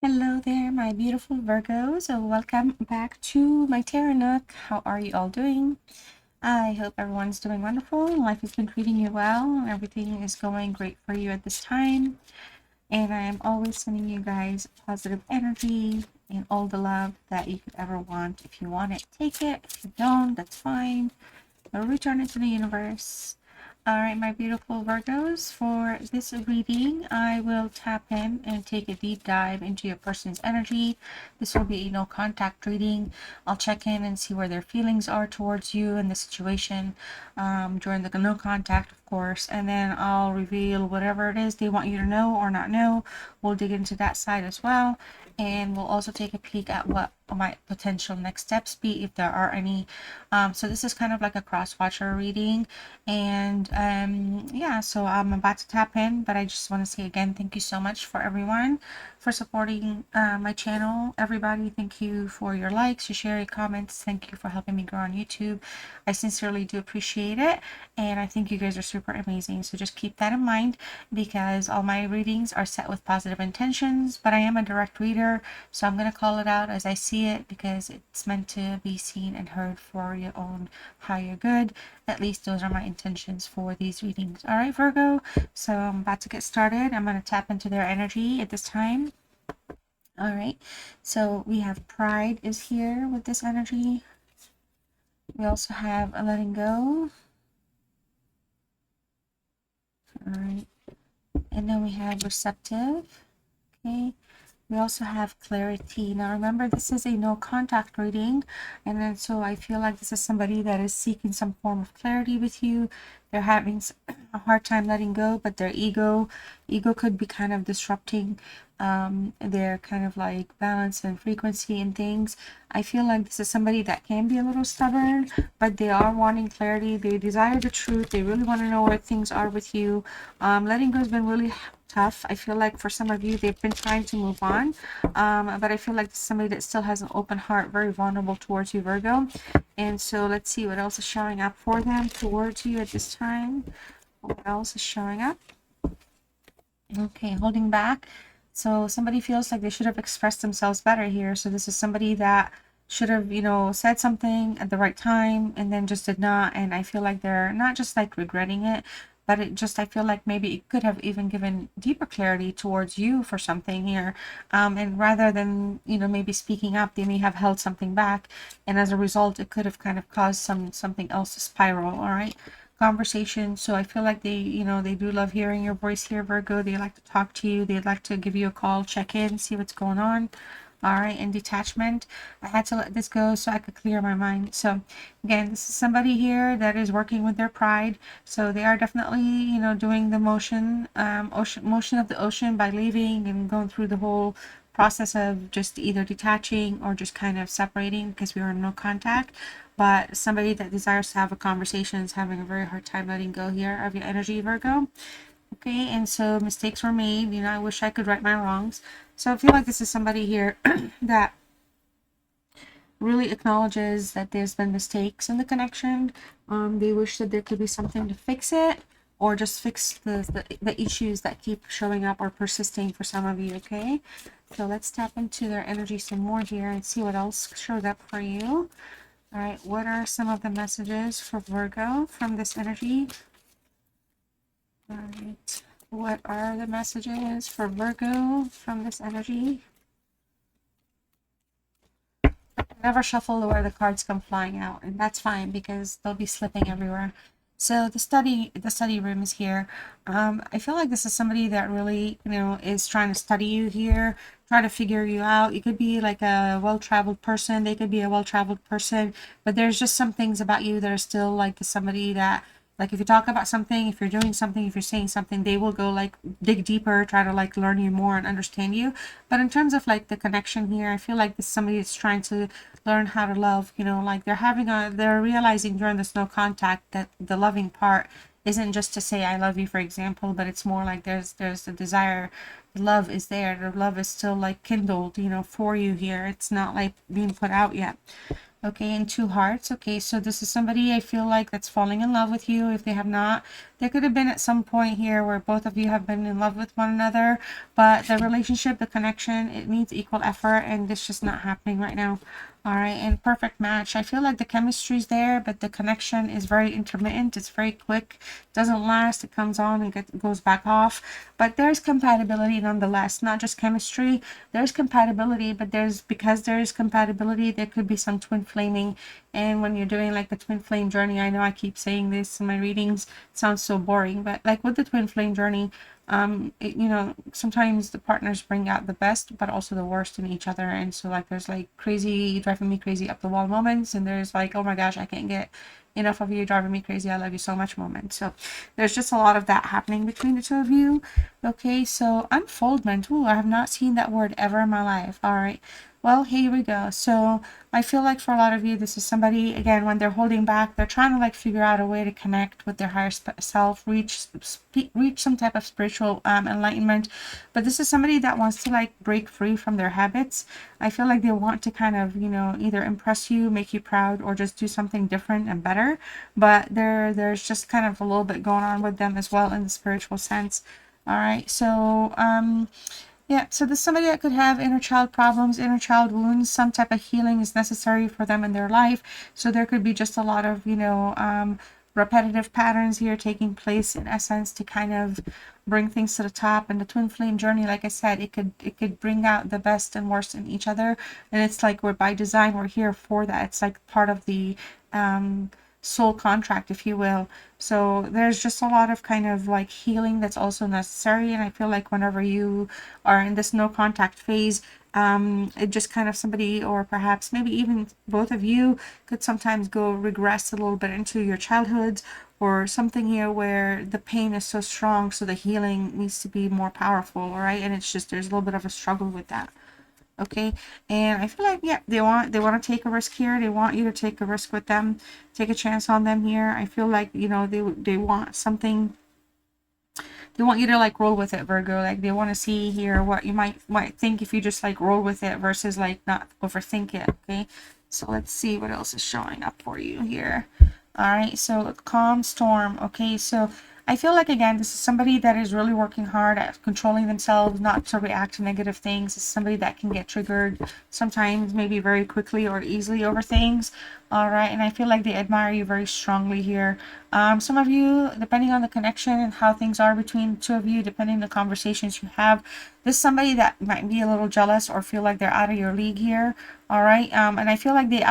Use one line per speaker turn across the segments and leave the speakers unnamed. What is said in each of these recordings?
Hello there, my beautiful Virgos. Welcome back to my Tarot Nook. How are you all doing? I hope everyone's doing wonderful. Life has been treating you well. Everything is going great for you at this time. And I am always sending you guys positive energy and all the love that you could ever want. If you want it, take it. If you don't, that's fine. I'll return it to the universe. Alright, my beautiful Virgos, for this reading, I will tap in and take a deep dive into your person's energy. This will be a no contact reading. I'll check in and see where their feelings are towards you and the situation during the no contact, of course, and then I'll reveal whatever it is they want you to know or not know. We'll dig into that side as well, and we'll also take a peek at what might potential next steps be if there are any. So this is kind of like a cross-watcher reading, and yeah, so I'm about to tap in, but I just want to say again, thank you so much for everyone for supporting my channel. Everybody, thank you for your likes, your share, your comments. Thank you for helping me grow on YouTube. I sincerely do appreciate it, and I think you guys are super amazing. So just keep that in mind, because all my readings are set with positive intentions, but I am a direct reader, so I'm going to call it out as I see it, because it's meant to be seen and heard for your own higher good. At least those are my intentions for these readings. All right, Virgo, so I'm about to get started. I'm going to tap into their energy at this time. All right, so we have pride is here with this energy. We also have a letting go. All right, and then we have receptive. Okay, we also have clarity. Now remember, this is a no contact reading, and then so I feel like this is somebody that is seeking some form of clarity with you. They're having a hard time letting go, but their ego could be kind of disrupting their kind of like balance and frequency and things. I feel like this is somebody that can be a little stubborn, but they are wanting clarity. They desire the truth. They really want to know where things are with you. Letting go has been really tough. I feel like for some of you, they've been trying to move on, but I feel like somebody that still has an open heart, very vulnerable towards you, Virgo. And so let's see what else is showing up for them towards you at this time. What else is showing up? Okay, holding back. So somebody feels like they should have expressed themselves better here. So this is somebody that should have, said something at the right time and then just did not. And I feel like they're not just like regretting it, but I feel like maybe it could have even given deeper clarity towards you for something here. And rather than, maybe speaking up, they may have held something back. And as a result, it could have kind of caused something else to spiral. All right. Conversation. So I feel like they do love hearing your voice here, Virgo. They like to talk to you. They'd like to give you a call, check in, see what's going on. All right, and detachment. I had to let this go so I could clear my mind. So again, this is somebody here that is working with their pride. So they are definitely, doing the motion of the ocean by leaving and going through the whole process of just either detaching or just kind of separating, because we were in no contact. But somebody that desires to have a conversation is having a very hard time letting go here of your energy, Virgo. Okay, and so mistakes were made. I wish I could right my wrongs. So I feel like this is somebody here that really acknowledges that there's been mistakes in the connection. They wish that there could be something to fix it, or just fix the issues that keep showing up or persisting for some of you. Okay, so let's tap into their energy some more here and see what else showed up for you. All right, what are some of the messages for Virgo from this energy? All right, what are the messages for Virgo from this energy? Never shuffle where the cards come flying out, and that's fine because they'll be slipping everywhere. So the study room is here. I feel like this is somebody that really, is trying to study you here, try to figure you out. You could be like a well-traveled person. They could be a well-traveled person, but there's just some things about you that are still like somebody that, like, if you talk about something, if you're doing something, if you're saying something, they will go like dig deeper, try to like learn you more and understand you. But in terms of like the connection here, I feel like this is somebody that's trying to learn how to love, like they're realizing during this no contact that the loving part isn't just to say I love you, for example, but it's more like there's a desire. The love is there. The love is still like kindled, for you here. It's not like being put out yet. Okay, and 2 hearts. Okay, so this is somebody I feel like that's falling in love with you. If they have not, there could have been at some point here where both of you have been in love with one another, but the relationship, the connection, it needs equal effort, and it's just not happening right now. All right, and perfect match. I feel like the chemistry's there, but the connection is very intermittent. It's very quick, doesn't last. It comes on and goes back off. But there's compatibility nonetheless, not just chemistry. There's compatibility, but because there's compatibility, there could be some twin flaming. And when you're doing like the twin flame journey, I know I keep saying this in my readings, it sounds so boring, but like with the twin flame journey, you know, sometimes the partners bring out the best but also the worst in each other. And so like there's like crazy, driving me crazy up the wall moments, and there's like, oh my gosh, I can't get enough of you, driving me crazy, I love you so much moments. So there's just a lot of that happening between the two of you. Okay, so unfoldment. Ooh, I have not seen that word ever in my life. All right, well, here we go. So I feel like for a lot of you, this is somebody, again, when they're holding back, they're trying to like figure out a way to connect with their higher self, reach some type of spiritual enlightenment. But this is somebody that wants to like break free from their habits. I feel like they want to kind of, you know, either impress you, make you proud, or just do something different and better. But there's just kind of a little bit going on with them as well in the spiritual sense. All right, so yeah, so there's somebody that could have inner child problems, inner child wounds. Some type of healing is necessary for them in their life. So there could be just a lot of, you know, repetitive patterns here taking place in essence to kind of bring things to the top. And the twin flame journey, like I said, it could bring out the best and worst in each other. And it's like we're by design, we're here for that. It's like part of the soul contract, if you will. So there's just a lot of kind of like healing that's also necessary. And I feel like whenever you are in this no contact phase, it just kind of somebody, or perhaps maybe even both of you, could sometimes go regress a little bit into your childhoods or something here where the pain is so strong, so the healing needs to be more powerful. All right, and it's just there's a little bit of a struggle with that. Okay, and I feel like, yeah, they want to take a risk here. They want you to take a risk with them, take a chance on them here. I feel like, you know, they want something. They want you to like roll with it, Virgo. Like they want to see here what you might think if you just like roll with it versus like not overthink it. Okay, so let's see what else is showing up for you here. All right, so calm storm. Okay, so I feel like, again, this is somebody that is really working hard at controlling themselves, not to react to negative things. It's somebody that can get triggered sometimes, maybe very quickly or easily over things. All right, and I feel like they admire you very strongly here. Some of you, depending on the connection and how things are between the two of you, depending on the conversations you have, this is somebody that might be a little jealous or feel like they're out of your league here. All right, and I feel like they,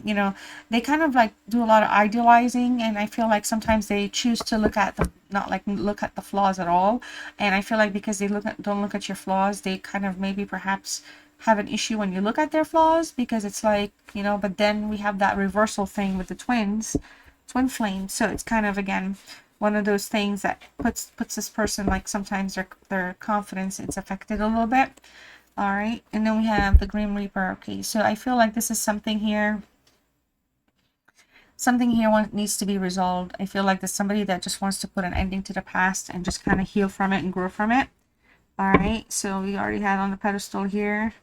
you know, they kind of like do a lot of idealizing, and I feel like sometimes they choose to look at the, not like look at the flaws at all. And I feel like because they don't look at your flaws, they kind of maybe perhaps have an issue when you look at their flaws, because it's like, you know, but then we have that reversal thing with the twin flames. So it's kind of, again, one of those things that puts this person, like sometimes their confidence, it's affected a little bit. All right, and then we have the Grim Reaper. Okay, so I feel like this is something here needs to be resolved. I feel like there's somebody that just wants to put an ending to the past and just kind of heal from it and grow from it. All right, so we already had on the pedestal here.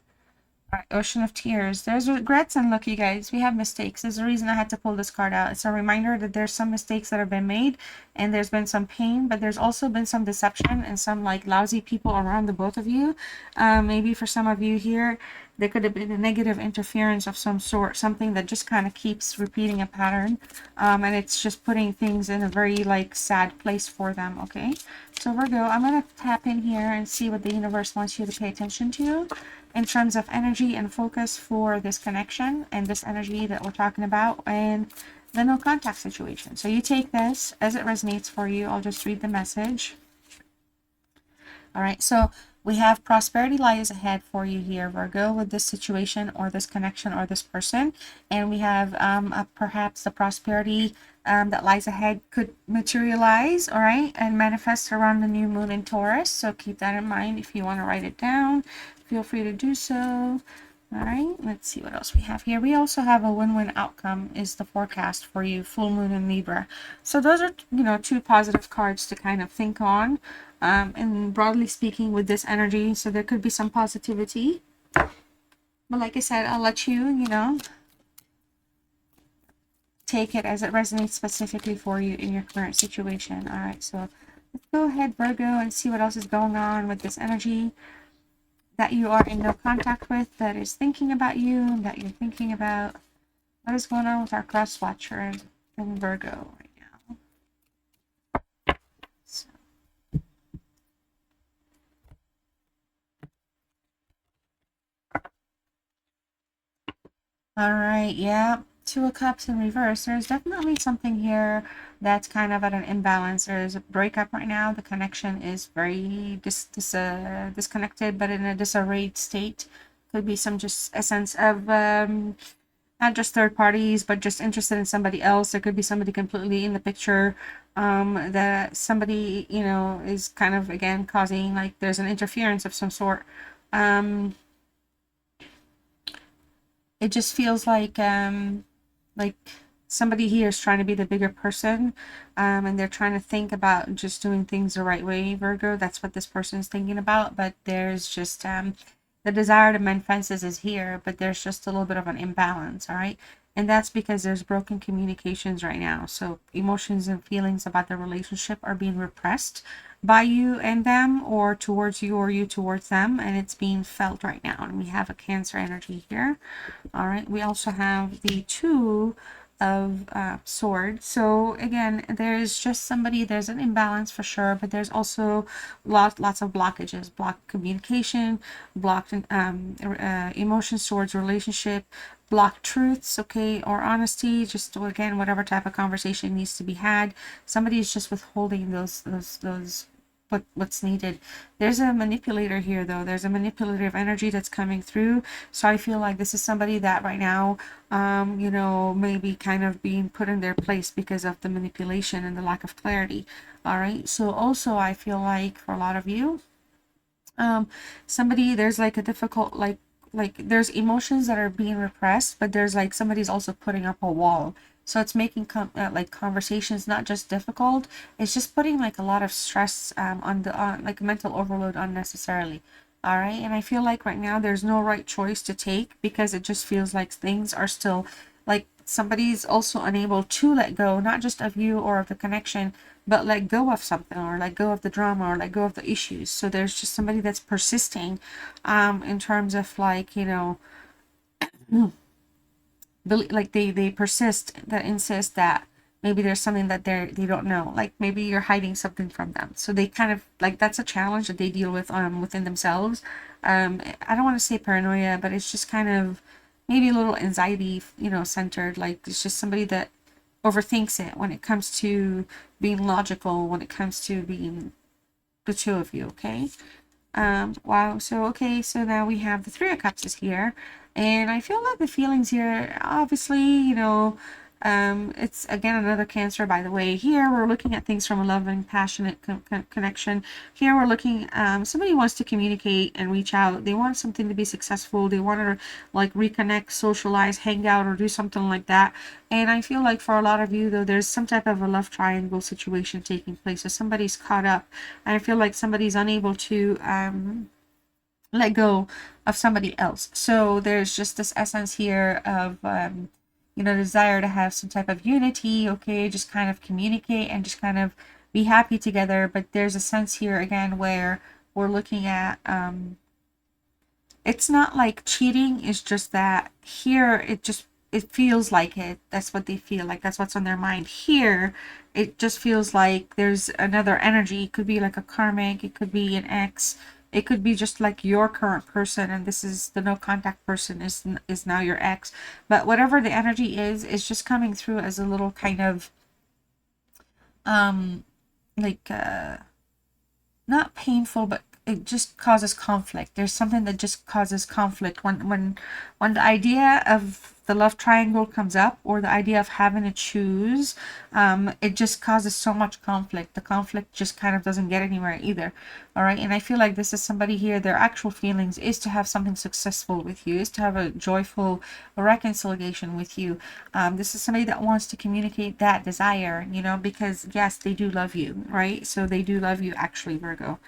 All right, Ocean of Tears. There's regrets, and look, you guys, we have mistakes. There's a reason I had to pull this card out. It's a reminder that there's some mistakes that have been made, and there's been some pain, but there's also been some deception and some like lousy people around the both of you. Maybe for some of you here, there could have been a negative interference of some sort, something that just kind of keeps repeating a pattern, and it's just putting things in a very like sad place for them. Okay, so Virgo, I'm gonna tap in here and see what the universe wants you to pay attention to in terms of energy and focus for this connection and this energy that we're talking about and the no contact situation. So you take this as it resonates for you. I'll just read the message. All right, so we have prosperity lies ahead for you here, Virgo, with this situation or this connection or this person. And we have perhaps the prosperity that lies ahead could materialize, all right, and manifest around the new moon in Taurus. So keep that in mind. If you want to write it down, feel free to do so. All right, let's see what else we have here. We also have a win-win outcome is the forecast for you, full moon in Libra. So those are, you know, two positive cards to kind of think on. And broadly speaking with this energy, so there could be some positivity. But like I said, I'll let you, you know, take it as it resonates specifically for you in your current situation. All right, so let's go ahead, Virgo, and see what else is going on with this energy that you are in no contact with, that is thinking about you, that you're thinking about. What is going on with our cross watcher in Virgo right now? So, all right, yeah. Two of Cups in reverse. There's definitely something here that's kind of at an imbalance. There's a breakup right now. The connection is very disconnected, but in a disarrayed state. Could be some just a sense of not just third parties, but just interested in somebody else. There could be somebody completely in the picture, that somebody, you know, is kind of, again, causing, like, there's an interference of some sort. It just feels like somebody here is trying to be the bigger person, and they're trying to think about just doing things the right way, Virgo. That's what this person is thinking about, but there's just the desire to mend fences is here, but there's just a little bit of an imbalance, all right? And that's because there's broken communications right now. So emotions and feelings about the relationship are being repressed by you and them, or towards you, or you towards them, and it's being felt right now. And we have a Cancer energy here. All right, we also have the Two of Swords. So again, there's just somebody, there's an imbalance for sure, but there's also lots of blockages, blocked communication, blocked emotions towards relationship, blocked truths, okay, or honesty, just again, whatever type of conversation needs to be had. Somebody is just withholding those what's needed. There's a manipulator here, though. There's a manipulative energy that's coming through. So I feel like this is somebody that right now, you know, maybe kind of being put in their place because of the manipulation and the lack of clarity. All right. So also I feel like for a lot of you, somebody, there's like a difficult, like there's emotions that are being repressed, but there's like somebody's also putting up a wall. So it's making like conversations not just difficult, it's just putting like a lot of stress on the like mental overload unnecessarily. All right, and I feel like right now there's no right choice to take, because it just feels like things are still, like somebody's also unable to let go, not just of you or of the connection, but let go of something, or let go of the drama, or let go of the issues. So there's just somebody that's persisting in terms of, like, you know, like they persist, that insist that maybe there's something that they don't know, like maybe you're hiding something from them. So they kind of, like, that's a challenge that they deal with within themselves. I don't want to say paranoia, but it's just kind of maybe a little anxiety, you know, centered. Like it's just somebody that overthinks it when it comes to being logical, when it comes to being the two of you, okay? Wow. So, okay, so now we have the Three of Cups is here. And I feel like the feelings here, obviously, you know, it's again another Cancer, by the way. Here we're looking at things from a loving, passionate connection. Here we're looking, somebody wants to communicate and reach out. They want something to be successful. They want to like reconnect, socialize, hang out, or do something like that. And I feel like for a lot of you, though, there's some type of a love triangle situation taking place. So somebody's caught up. And I feel like somebody's unable to let go of somebody else. So there's just this essence here of, you know, desire to have some type of unity, okay, just kind of communicate and just kind of be happy together. But there's a sense here again where we're looking at, it's not like cheating, it's just that here it feels like it. That's what they feel like. That's what's on their mind. Here, it just feels like there's another energy. It could be like a karmic. It could be an ex. It could be just like your current person, and this is the no contact person is now your ex. But whatever the energy is, it's just coming through as a little kind of like not painful, but it just causes conflict. There's something that just causes conflict when the idea of the love triangle comes up, or the idea of having to choose. It just causes so much conflict. The conflict just kind of doesn't get anywhere either. All right, and I feel like this is somebody here, their actual feelings is to have something successful with you, is to have a joyful reconciliation with you. This is somebody that wants to communicate that desire, you know, because yes, they do love you, right? So they do love you, actually, Virgo.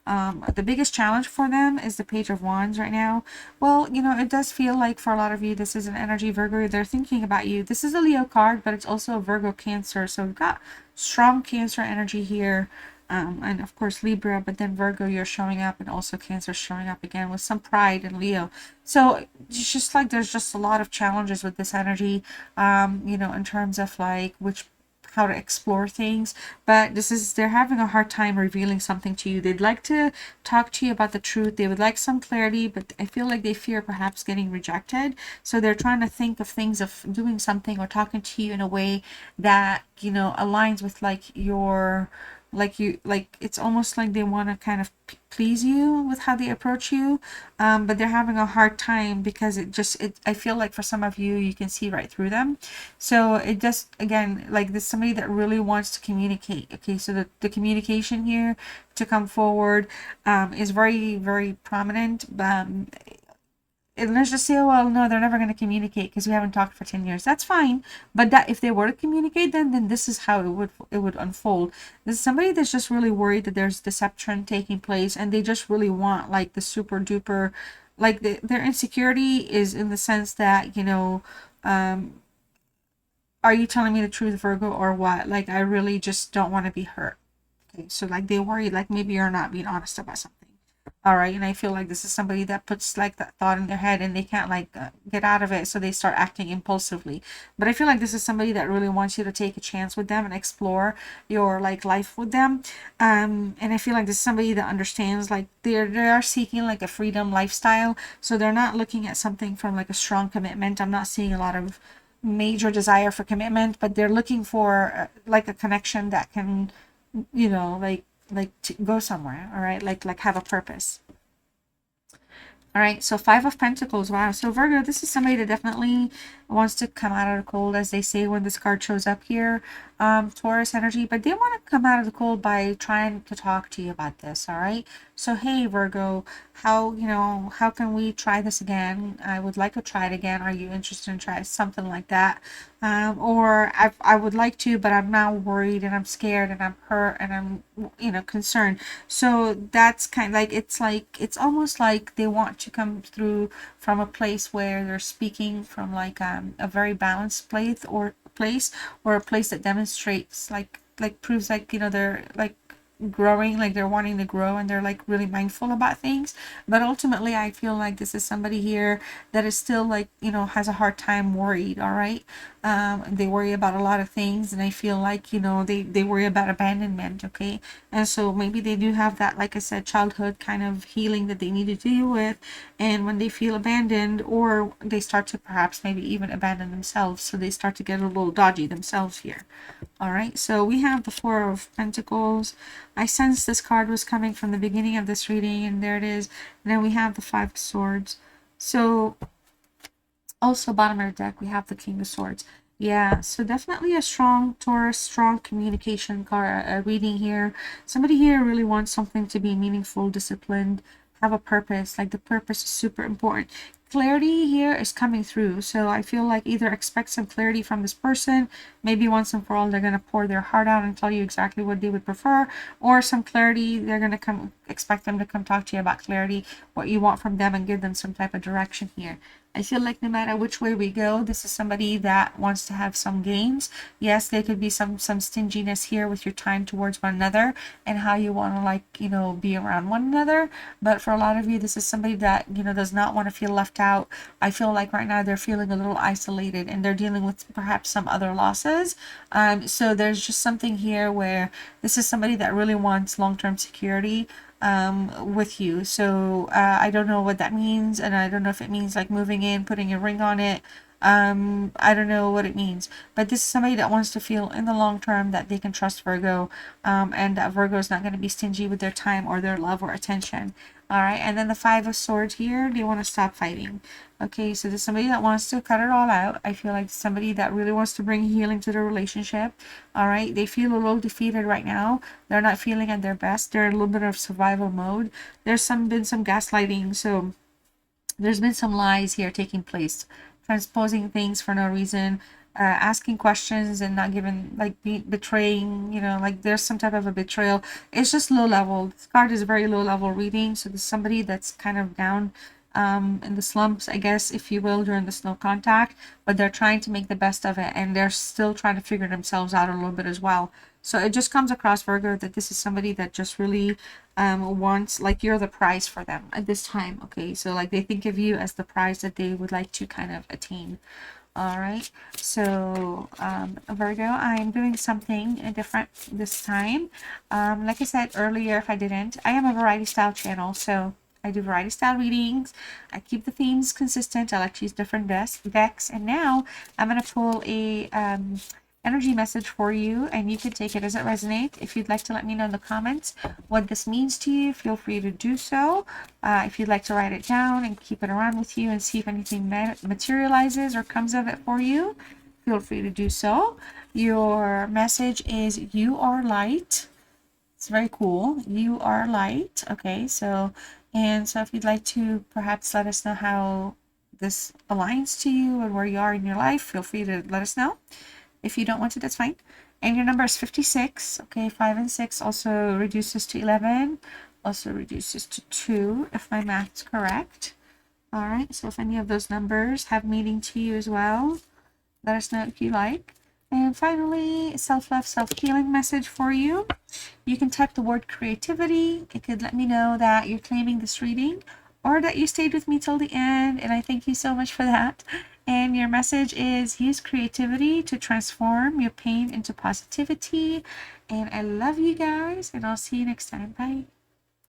The biggest challenge for them is the Page of Wands right now. Well, you know, it does feel like for a lot of you, this is an energy Virgo. They're thinking about you. This is a Leo card, but it's also a Virgo Cancer. So we've got strong Cancer energy here. And of course Libra, but then Virgo, you're showing up, and also Cancer showing up again with some pride in Leo. So it's just like there's just a lot of challenges with this energy, you know, in terms of like how to explore things. But this is, they're having a hard time revealing something to you. They'd like to talk to you about the truth. They would like some clarity, but I feel like they fear perhaps getting rejected. So they're trying to think of things, of doing something or talking to you in a way that, you know, aligns with like your, like it's almost like they want to kind of please you with how they approach you, but they're having a hard time because I feel like for some of you, you can see right through them. So it just, again, like there's somebody that really wants to communicate. Okay, so the communication here to come forward is very, very prominent. And let's just say, oh, well, no, they're never going to communicate because we haven't talked for 10 years. That's fine. But that if they were to communicate, then this is how it would unfold. This is somebody that's just really worried that there's deception taking place, and they just really want like the super duper, like their insecurity is in the sense that, you know, are you telling me the truth, Virgo, or what? Like, I really just don't want to be hurt. Okay, so like they worry like maybe you're not being honest about something. All right, and I feel like this is somebody that puts like that thought in their head and they can't like get out of it, so they start acting impulsively. But I feel like this is somebody that really wants you to take a chance with them and explore your like life with them. And I feel like this is somebody that understands like they are seeking like a freedom lifestyle, so they're not looking at something from like a strong commitment. I'm not seeing a lot of major desire for commitment, but they're looking for like a connection that can, you know, like to go somewhere. All right, like have a purpose. All right, so Five of Pentacles. Wow. So Virgo, this is somebody that definitely wants to come out of the cold, as they say when this card shows up here. Taurus energy, but they want to come out of the cold by trying to talk to you about this. All right. So hey, Virgo, how can we try this again? I would like to try it again. Are you interested in trying something like that? Or I would like to, but I'm now worried and I'm scared and I'm hurt and I'm, you know, concerned. So that's kind of it's almost like they want to come through from a place where they're speaking from like a very balanced place or a place that demonstrates like proves like, you know, they're like growing, like they're wanting to grow and they're like really mindful about things. But ultimately I feel like this is somebody here that is still like, you know, has a hard time worried. All right. They worry about a lot of things, and I feel like, you know, they worry about abandonment. Okay. And so maybe they do have that, like I said, childhood kind of healing that they need to deal with, and when they feel abandoned, or they start to perhaps maybe even abandon themselves, so they start to get a little dodgy themselves here. All right, so we have the Four of Pentacles. I sensed this card was coming from the beginning of this reading, and there it is. And then we have the Five of Swords. So also bottom of the deck, we have the King of Swords. Yeah, so definitely a strong Taurus, strong communication card reading here. Somebody here really wants something to be meaningful, disciplined, have a purpose. Like the purpose is super important. Clarity here is coming through. So I feel like either expect some clarity from this person, maybe once and for all they're going to pour their heart out and tell you exactly what they would prefer, or some clarity, they're going to expect them to come talk to you about clarity, what you want from them, and give them some type of direction here. I feel like no matter which way we go, this is somebody that wants to have some gains. Yes, there could be some stinginess here with your time towards one another and how you want to, like, you know, be around one another. But for a lot of you, this is somebody that, you know, does not want to feel left out. I feel like right now they're feeling a little isolated and they're dealing with perhaps some other losses. So there's just something here where this is somebody that really wants long-term security with you. So I don't know what that means, and I don't know if it means like moving in, putting a ring on it. I don't know what it means, but this is somebody that wants to feel in the long term that they can trust Virgo, and that Virgo is not going to be stingy with their time or their love or attention. All right, and then the Five of Swords here, they want to stop fighting. Okay, so there's somebody that wants to cut it all out. I feel like somebody that really wants to bring healing to the relationship. All right, they feel a little defeated right now. They're not feeling at their best. They're in a little bit of survival mode. There's been some gaslighting, so there's been some lies here taking place, transposing things for no reason, asking questions and not giving, like, betraying, you know, like there's some type of a betrayal. It's just low level. This card is a very low level reading, so there's somebody that's kind of down in the slumps, I guess, if you will, during this no contact, but they're trying to make the best of it, and they're still trying to figure themselves out a little bit as well. So it just comes across, Virgo, that this is somebody that just really wants, like, you're the prize for them at this time. Okay, so like they think of you as the prize that they would like to kind of attain. All right, so Virgo, I'm doing something different this time. Like I said earlier, if I didn't, I am a variety style channel, so I do variety style readings. I keep the themes consistent. I like to use different decks, and now I'm going to pull a energy message for you, and you can take it as it resonates. If you'd like to let me know in the comments what this means to you, feel free to do so. If you'd like to write it down and keep it around with you and see if anything materializes or comes of it for you, feel free to do so. Your message is you are light. It's very cool. You are light. Okay, so if you'd like to perhaps let us know how this aligns to you and where you are in your life, feel free to let us know. If you don't want to, that's fine. And your number is 56. Okay, 5 and 6 also reduces to 11. Also reduces to 2, if my math's correct. All right, so if any of those numbers have meaning to you as well, let us know if you like. And finally, self-love, self-healing message for you. You can type the word creativity. It could let me know that you're claiming this reading or that you stayed with me till the end, and I thank you so much for that. And your message is use creativity to transform your pain into positivity. And I love you guys, and I'll see you next time. Bye.